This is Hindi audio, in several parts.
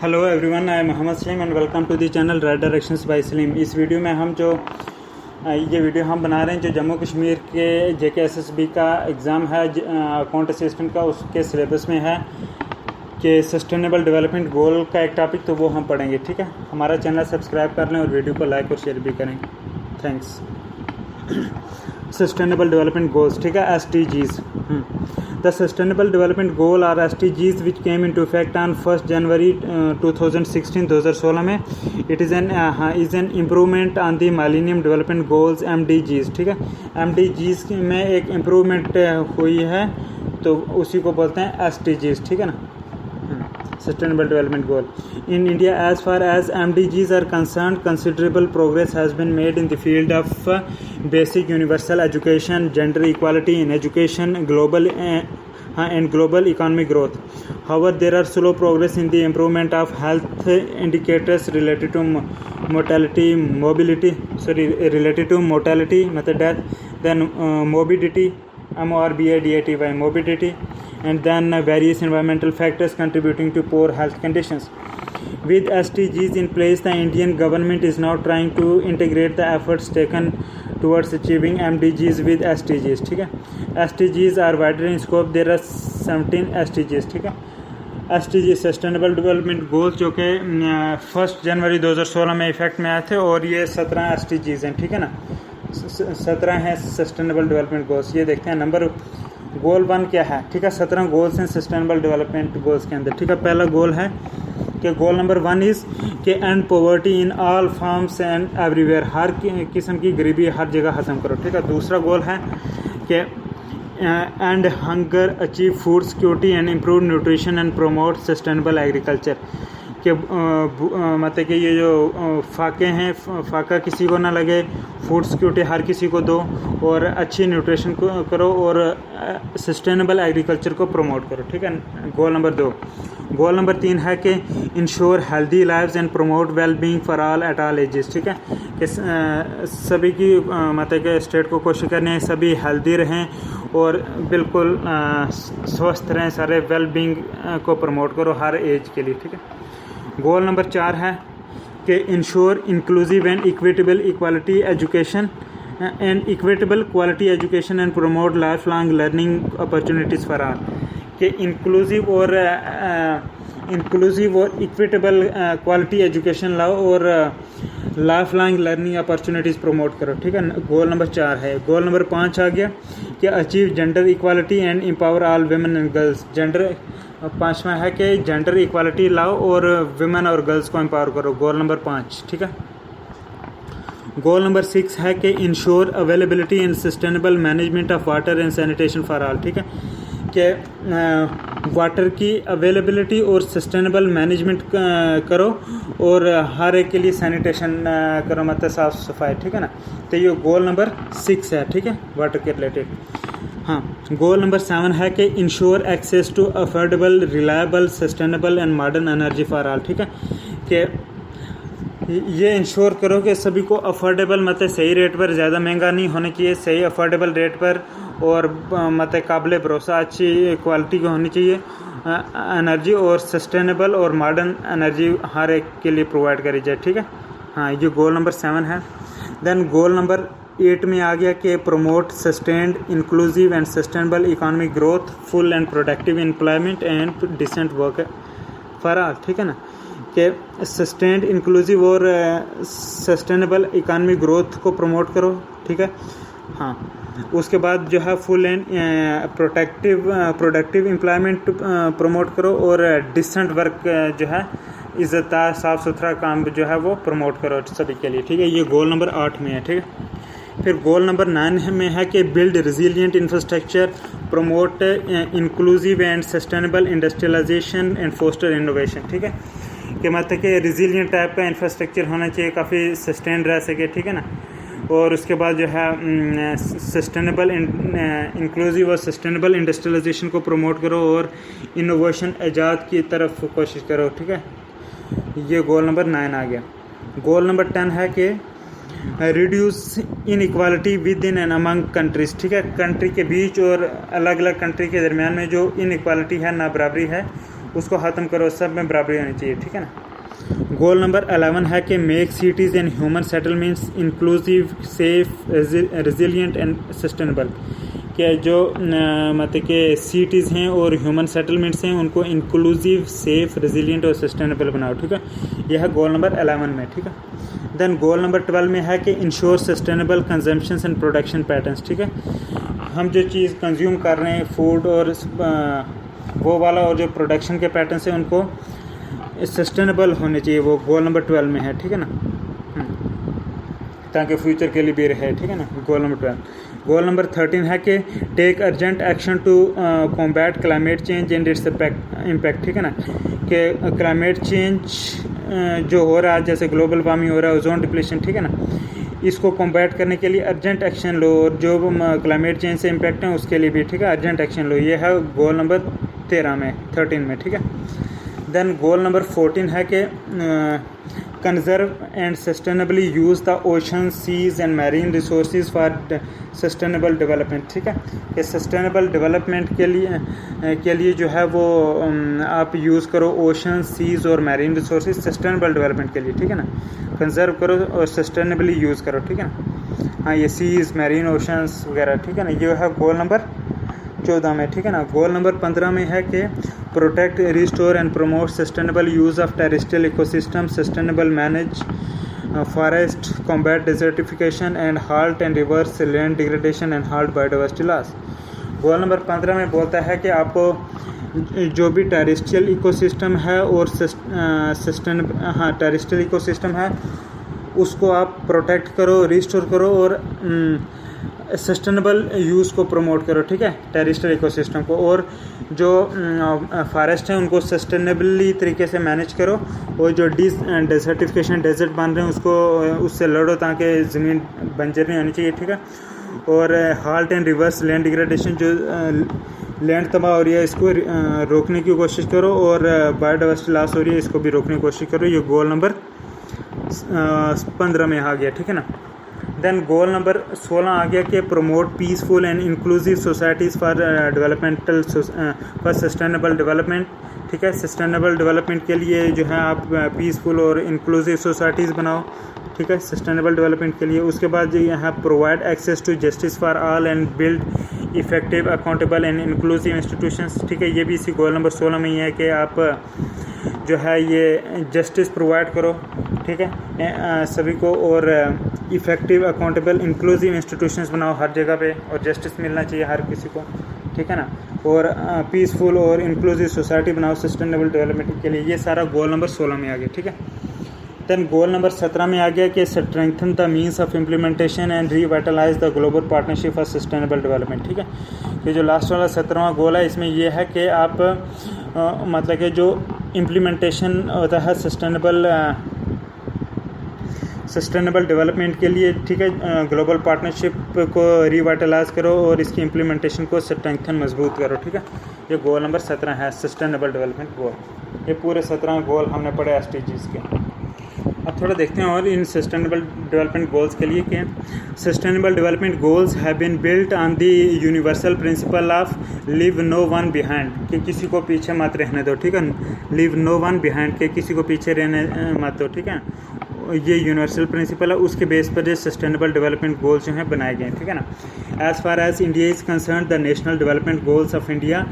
Hello everyone, I am Mohammad Salim and welcome to the channel right directions by Salim. इस वीडियो में हम ये वीडियो हम बना रहे हैं जो जम्मू कश्मीर के JKSSB का एग्ज़ाम है अकाउंट असिस्टेंट का, उसके सिलेबस में है कि सस्टेनेबल डेवलपमेंट गोल का एक टॉपिक, तो वो हम पढ़ेंगे। ठीक है, हमारा चैनल सब्सक्राइब कर लें और वीडियो को लाइक और शेयर भी करें। थैंक्स। सस्टेनेबल डेवलपमेंट गोल्स, ठीक है, SDGs। The Sustainable Development Goal और SDGs which came into effect on 1st January 2016 में it is an improvement on the Millennium Development Goals MDGs। ठीक है, MDGs में एक इम्प्रूवमेंट हुई है तो उसी को बोलते हैं SDGs। ठीक है ना, Sustainable Development Goal. In India, as far as MDGs are concerned, considerable progress has been made in the field of basic universal education, gender equality in education, and global economic growth. However, there are slow progress in the improvement of health indicators related to mortality, method death, then morbidity, morbidity, morbidity, and then various environmental factors contributing to poor health conditions. With SDGs in place, the Indian government is now trying to integrate the efforts taken towards achieving MDGs with SDGs। ठीक है, SDGs are wider in scope. There are 17 SDGs। ठीक है, SDG सस्टेनेबल डेवलपमेंट गोल्स जो कि 1 जनवरी 2016 में इफेक्ट में आए थे, और ये 17 SDGs हैं। ठीक है ना, 17 हैं सस्टेनेबल डेवलपमेंट गोल्स। ये देखते हैं नंबर गोल 1 क्या है। ठीक है, 17 गोल्स हैं सस्टेनेबल डेवलपमेंट गोल्स के अंदर। ठीक है, पहला गोल है कि गोल नंबर 1 इज़ कि end poverty in all forms and everywhere, हर किस्म की गरीबी हर जगह ख़त्म करो। ठीक है, दूसरा गोल है कि and hunger, achieve food security and improve nutrition and promote sustainable agriculture. कि मतलब कि ये जो फाके हैं, फाका किसी को ना लगे, फूड सिक्योरिटी हर किसी को दो, और अच्छी न्यूट्रिशन को करो, और सस्टेनेबल एग्रीकल्चर को प्रमोट करो। ठीक है, गोल नंबर 2। गोल नंबर 3 है कि ensure healthy lives and promote well being for all at all ages. ठीक है, कि सभी की मतलब कि स्टेट को कोशिश करनी है सभी हेल्दी रहें और बिल्कुल स्वस्थ रहें, सारे वेल बीइंग को प्रमोट करो हर एज के लिए। ठीक है, गोल नंबर 4 है कि ensure inclusive and equitable equality education and equitable quality education and promote life long learning opportunities for all. कि इंक्लूसिव और इक्विटेबल क्वालिटी एजुकेशन लाओ और life long learning opportunities promote करो। ठीक है, गोल नंबर 4 है। गोल नंबर 5 आ गया कि achieve gender equality and empower all women and girls. Gender 5वां है कि जेंडर इक्वालिटी लाओ और वुमेन और गर्ल्स को एम्पावर करो। Goal number 5। ठीक है, गोल नंबर 6 है कि ensure availability and sustainable management of water and sanitation for all. ठीक है, कि वाटर की अवेलेबिलिटी और सस्टेनेबल मैनेजमेंट करो और हर एक के लिए सैनिटेशन करो, मतलब साफ़ सफाई। ठीक है ना, तो ये गोल नंबर 6 है। ठीक है, वाटर के रिलेटेड। हाँ, गोल नंबर 7 है कि ensure access to affordable, reliable, sustainable and modern energy for all. ठीक है, कि ये इंश्योर करो कि सभी को अफोर्डेबल, मतलब सही रेट पर, ज़्यादा महंगा नहीं होना चाहिए, सही अफोर्डेबल रेट पर, और मतलब काबिल भरोसा अच्छी क्वालिटी की होनी चाहिए एनर्जी, और सस्टेनेबल और मॉडर्न एनर्जी हर एक के लिए प्रोवाइड करी जाए। ठीक है, हाँ, ये गोल नंबर 7 है। देन गोल नंबर 8 में आ गया कि promote sustained inclusive and sustainable economic growth, full and productive employment and decent work for all. ठीक है ना, कि सस्टेन्ड इंक्लूसिव और सस्टेनेबल इकोनॉमिक ग्रोथ को प्रमोट करो। ठीक है, हाँ, उसके बाद जो है full and productive employment promote करो, और डिसेंट वर्क जो है इज़्ज़तदार साफ़ सुथरा काम जो है वो प्रमोट करो सभी के लिए। ठीक है, ये गोल नंबर 8 में है। ठीक है, फिर गोल नंबर 9 में है कि build resilient infrastructure, promote inclusive and sustainable industrialisation and foster innovation. ठीक है, कि मतलब कि रिजिलियंट टाइप का इंफ्रास्ट्रक्चर होना चाहिए, काफ़ी सस्टेन रह सके। ठीक है ना, और उसके बाद जो है सस्टेनेबल इंक्लूसिव और सस्टेनेबल इंडस्ट्रियलाइजेशन को प्रमोट करो और इनोवेशन ईजाद की तरफ कोशिश करो। ठीक है, ये गोल नंबर 9 आ गया। गोल नंबर 10 है कि reduce inequality with in and among countries. ठीक है, कंट्री के बीच और अलग अलग कंट्री के दरमियान में जो इनइक्वालिटी है, नाबराबरी है, उसको ख़त्म करो, सब में बराबरी होनी चाहिए, ठीक है ना। गोल नंबर 11 है कि make cities and human settlements inclusive, safe, resilient and sustainable. कि जो मतलब कि सिटीज़ हैं और ह्यूमन सेटलमेंट्स हैं उनको इंक्लूसिव, सेफ, रेजिलिएंट और सस्टेनेबल बनाओ, ठीक है। यह है गोल नंबर 11 में, ठीक है। देन गोल नंबर 12 में है कि ensure sustainable consumption and production patterns, ठीक है। हम जो चीज़ कंज्यूम कर रहे हैं फूड और वो वाला और जो प्रोडक्शन के पैटर्न्स हैं उनको सस्टेनेबल होने चाहिए, वो गोल नंबर 12 में है, ठीक है ना, ताकि फ्यूचर के लिए भी रहे, ठीक है ना। Goal number 12। गोल नंबर 13 है कि take urgent action to combat climate change and its impact, ठीक है ना। कि क्लाइमेट चेंज जो हो रहा है, जैसे ग्लोबल वार्मिंग हो रहा है, ओजोन डिप्लीशन, ठीक है ना, इसको कॉम्बैट करने के लिए अर्जेंट एक्शन लो, और जो क्लाइमेट चेंज से इम्पैक्ट है उसके लिए भी, ठीक है, अर्जेंट एक्शन लो। ये है गोल नंबर 13 में, ठीक है। देन गोल नंबर 14 है कि conserve and sustainably use the ocean, seas and marine resources for sustainable development, ठीक है। कि सस्टेनेबल डेवलपमेंट के लिए जो है वो आप यूज़ करो ओशन, सीज और मैरीन रिसोर्सेज सस्टेनेबल डेवलपमेंट के लिए, ठीक है ना। कंजर्व करो और सस्टेनेबली यूज़ करो, ठीक है ना। हाँ, ये सीज, मैरीन, ओशंस वगैरह, ठीक है ना। ये है गोल नंबर 14 में, ठीक है ना। गोल नंबर 15 में है कि protect, restore and promote sustainable use of terrestrial ecosystem, sustainable manage forest, combat desertification and halt and reverse land degradation and halt biodiversity loss. Goal number 15 में बोलता है कि आपको जो भी टेरेस्ट्रियल इकोसिस्टम है और टेरेस्ट्रियल इकोसिस्टम है उसको आप प्रोटेक्ट करो, रिस्टोर करो और सस्टेनेबल यूज़ को प्रमोट करो, ठीक है, टेरेस्ट्रियल इकोसिस्टम को। और जो फॉरेस्ट हैं उनको सस्टेनेबली तरीके से मैनेज करो, और जो डेजर्टिफिकेशन, डेजर्ट बन रहे हैं उससे लड़ो ताकि ज़मीन बंजर नहीं होनी चाहिए, ठीक है। और halt and reverse land degradation, जो लैंड तबाह हो रही है इसको रोकने की कोशिश करो, और बायोडाइवर्सिटी लॉस हो रही है इसको भी रोकने की कोशिश करो। ये गोल नंबर 15 में आ गया, ठीक है ना। देन गोल नंबर 16 आ गया कि promote peaceful and inclusive societies for sustainable development, ठीक है। सस्टेनेबल डेवलपमेंट के लिए जो है आप पीसफुल और इंक्लूसिव सोसाइटीज़ बनाओ, ठीक है, सस्टेनेबल डेवलपमेंट के लिए। उसके बाद यहाँ provide access to justice for all and build effective, accountable and inclusive institutions, ठीक है। ये भी इसी गोल नंबर 16 में ही है कि आप जो है ये जस्टिस प्रोवाइड करो, ठीक है, सभी को, और इफ़ेक्टिव, अकाउंटेबल, इंक्लूसिव इंस्टीट्यूशंस बनाओ हर जगह पे, और जस्टिस मिलना चाहिए हर किसी को, ठीक है ना। और पीसफुल और इंक्लूसिव सोसाइटी बनाओ सस्टेनेबल डेवलपमेंट के लिए। ये सारा गोल नंबर 16 में आ गया, ठीक है। देन गोल नंबर 17 में आ गया कि strengthen the means of implementation and revitalise the global partnership for sustainable development, ठीक है। ये जो लास्ट वाला 17वां गोल है इसमें यह है कि आप मतलब कि जो इम्प्लीमेंटेशन होता है सस्टेनेबल डेवलपमेंट के लिए, ठीक है, ग्लोबल पार्टनरशिप को रिवाइटलाइज करो और इसकी इम्प्लीमेंटेशन को स्ट्रेंथन, मजबूत करो, ठीक है। ये गोल नंबर 17 है, सस्टेनेबल डेवलपमेंट गोल। ये पूरे 17 गोल हमने पढ़े SDGs के। अब थोड़ा देखते हैं और इन सस्टेनेबल डेवलपमेंट गोल्स के लिए कि sustainable development goals have been built on the universal principle of leave no one behind, कि किसी को पीछे मत रहने दो, ठीक है। लीव नो वन बिहाइंड, के किसी को पीछे रहने मत दो, ठीक है। ये यूनिवर्सल प्रिंसिपल है, उसके बेस पर जो सस्टेनेबल डेवलपमेंट गोल्स जो हैं बनाए गए हैं, ठीक है ना। As far as India is concerned, the national development goals of India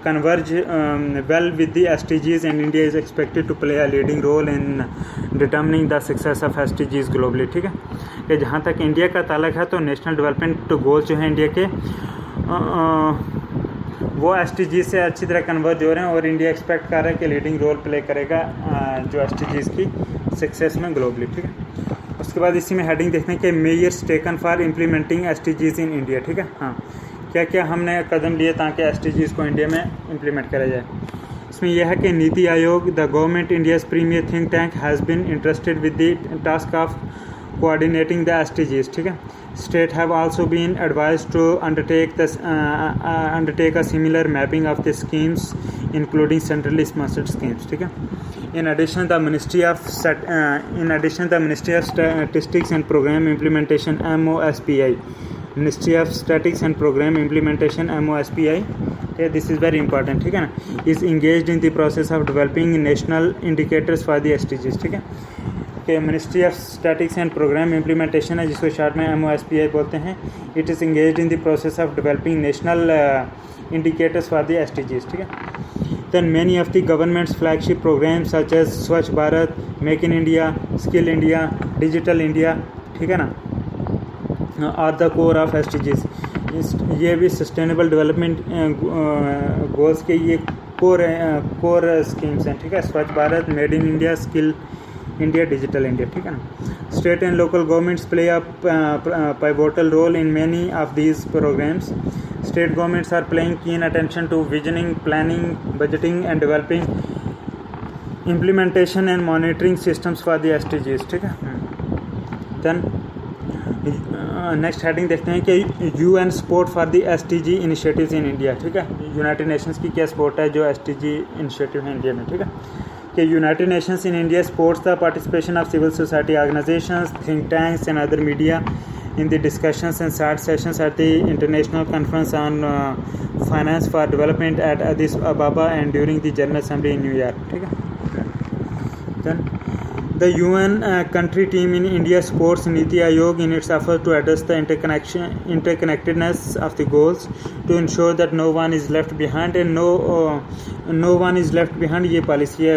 converge well with the SDGs, and India is expected to play a leading role in determining the success of SDGs globally, ठीक है। कि जहाँ तक इंडिया का ताल्लुक है तो नेशनल डेवलपमेंट गोल्स जो हैं इंडिया के वो SDGs से अच्छी तरह कन्वर्ज हो रहे हैं, और इंडिया एक्सपेक्ट कर रहा है कि लीडिंग रोल प्ले करेगा जो SDGs की सक्सेस में ग्लोबली, ठीक है। उसके बाद इसी में हेडिंग देखते हैं कि measures taken for implementing SDGs in India, ठीक है। हाँ, क्या क्या हमने कदम लिए ताकि SDGs को इंडिया में इम्प्लीमेंट करा जाए। इसमें यह है कि NITI Aayog, the government India's premier think tank, has been interested with the task of coordinating the SDGs, ठीक है। State have also been advised to undertake a similar mapping of the schemes, including centrally sponsored schemes, ठीक है। In addition, the Ministry of Statistics and Program Implementation (MOSPI) ministry of statics and programme implementation MOSPI, this is very important, ठीक है ना, is engaged in the process of developing national indicators for the SDGs, ठीक है, कि ministry of statics and programme implementation है, जिसको शॉर्ट में MOSPI बोलते हैं. It is engaged in the process of developing national indicators for the SDGs, ठीक है. Then many of the government's flagship programs such as Swachh Bharat, Make in India, Skill India, Digital India, ठीक है ना, are the core of SDGs. ये भी सस्टेनेबल डेवलपमेंट गोल्स के ये कोर स्कीम्स हैं, ठीक है. स्वच्छ Bharat, made in India, skill India, digital India, ठीक है ना. State and local governments play a pivotal role in many of these programs. State governments are paying keen attention to visioning, planning, budgeting and developing implementation and monitoring systems for the SDGs, ठीक है. Then नेक्स्ट हेडिंग देखते हैं कि UN support for the SDG initiatives in India, ठीक है. यूनाइटेड नेशंस की क्या सपोर्ट है जो SDG इनिशिएटिव है इंडिया में, ठीक है, कि United Nations in India supports the participation of civil society organisations, think tanks and other media in the discussions and side sessions at the International Conference on Finance for Development at Addis Ababa and during the General Assembly in New York, ठीक है. Then the UN country team in India supports Niti Aayog in its effort to address the interconnectedness of the goals to ensure that no one is left behind and no one is left behind. ये पॉलिसी है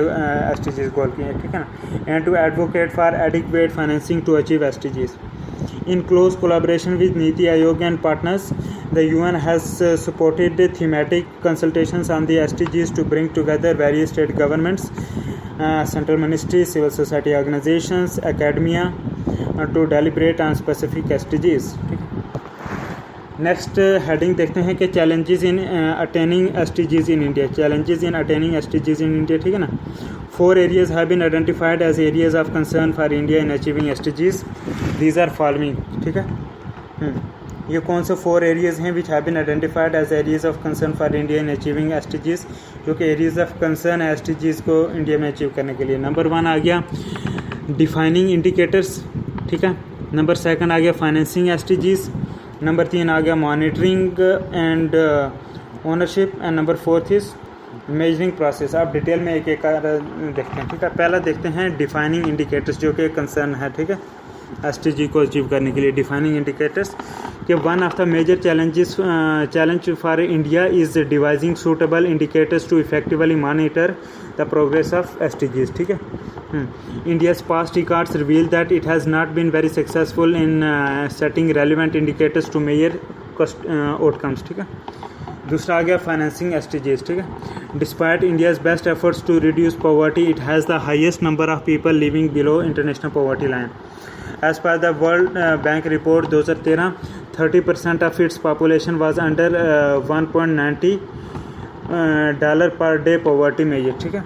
SDGs गोल की है, ठीक है ना, and to advocate for adequate financing to achieve SDGs. In close collaboration with Niti Aayog and partners, the UN has supported thematic consultations on the SDGs to bring together various state governments, central ministries, civil society organizations, academia to deliberate on specific SDGs. Next heading देखते हैं कि challenges in attaining SDGs in India. Challenges in attaining SDGs in India, ठीक है ना. 4 areas have been identified as areas of concern for India in achieving SDGs. These are following, ठीक है. ये कौन से 4 areas हैं which have been identified as areas of concern for India in achieving SDGs, जो कि areas of concern है SDGs को इंडिया में अचीव करने के लिए. नंबर 1 आ गया डिफाइनिंग इंडिकेटर्स, ठीक है. नंबर 2 आ गया फाइनेंसिंग SDGs. नंबर 3 आ गया monitoring and ownership and number 4 is measuring process. आप डिटेल में एक देखते हैं, ठीक है. पहला देखते हैं डिफाइनिंग इंडिकेटर्स, जो कि कंसर्न है, ठीक है, SDG को अचीव करने के लिए. डिफाइनिंग इंडिकेटर्स कि one of the major challenge for India is devising suitable indicators to effectively monitor the progress of SDGs, ठीक है. India's past records reveal that it has not been very successful in setting relevant indicators to measure outcomes, ठीक है. दूसरा आ गया फाइनेंसिंग SDGs, ठीक है. Despite India's best efforts to reduce poverty, it has the highest number of people living below international poverty line. As per the World Bank report 2013, 30% of its population was under $1.90 per day poverty measure, ठीक है.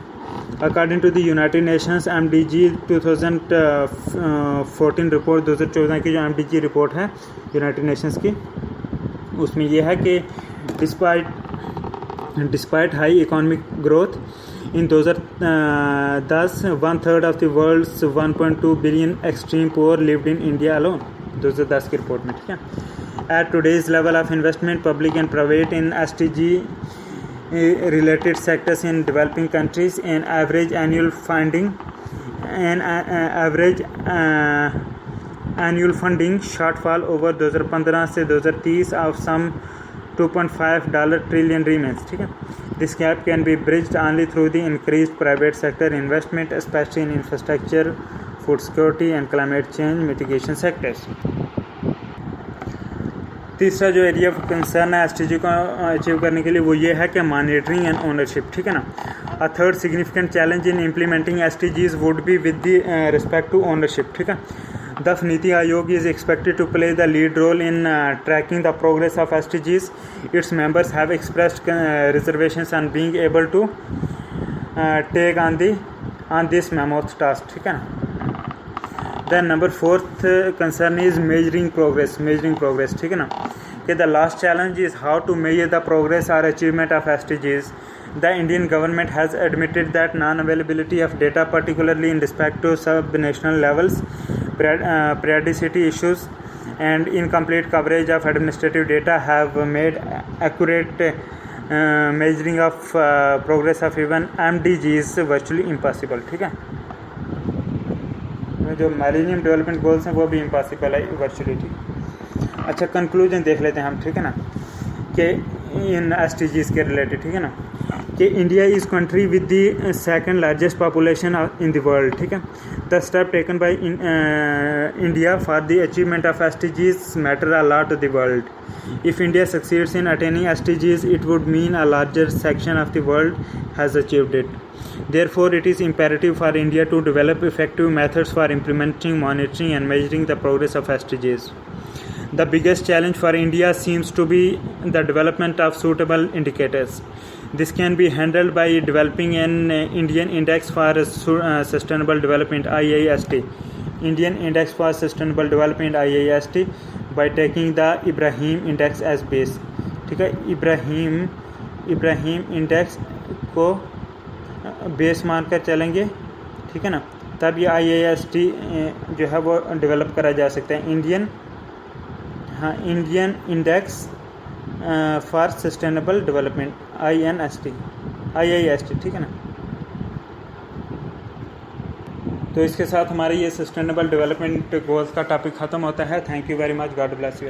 According to the United Nations MDG 2014 report, 2014 की जो MDG रिपोर्ट है यूनाइटेड नेशंस की, उसमें यह है कि despite high economic growth in 2010 1/3 of the world's 1.2 billion extreme poor lived in India alone, 2010 की रिपोर्ट में, ठीक है. At today's level of investment public and private in SDG related sectors in developing countries, an average annual funding shortfall over 2015 से 2030 of some $2.5 trillion remains, ठीक है. This gap can be bridged only through the increased private sector investment, especially in infrastructure, food security and climate change mitigation sectors. तीसरा जो एरिया ऑफ कंसर्न है SDG को अचीव करने के लिए वो ये है कि मॉनिटरिंग एंड ओनरशिप, ठीक है ना. A third significant challenge in implementing SDGs would be with the respect to ownership, ठीक है. Thus Niti Aayog is expected to play the lead role in tracking the progress of SDGs. Its members have expressed reservations on being able to take on this mammoth task, ठीक है ना. Then number 4th concern is measuring progress, ठीक है ना. कि the last challenge is how to measure the progress or achievement of SDGs. The Indian government has admitted that non-availability of data, particularly in respect to sub-national levels, periodicity issues and incomplete coverage of administrative data have made accurate measuring of progress of even MDGs virtually impossible. ठीक है, जो मिलेनियम डेवलपमेंट गोल्स हैं वो भी इम्पॉसिबल है वर्चुअली. ठीक, अच्छा कंक्लूजन देख लेते हैं हम. ठीक है ना, कि इन SDGs के रिलेटेड. ठीक है ना, कि India is country with the second largest population in the world. ठीक है, the step taken by India for the achievement of SDGs matter a lot to the world. If India succeeds in attaining SDGs, it would mean a larger section of the world has achieved it. Therefore, it is imperative for India to develop effective methods for implementing, monitoring, and measuring the progress of SDGs. The biggest challenge for India seems to be the development of suitable indicators. This can be handled by developing an Indian Index for Sustainable Development (IIST), Indian Index for Sustainable Development (IIST), by taking the Ibrahim Index as base. ठीक है, इब्राहिम इंडेक्स को बेस मानकर चलेंगे. ठीक है ना, तब ये IIST जो है वो डेवलप करा जा सकता है. Indian index for sustainable development IIST. ठीक है ना, तो इसके साथ हमारे ये सस्टेनेबल डेवलपमेंट गोल्स का टॉपिक ख़त्म होता है. Thank you very much. God bless you.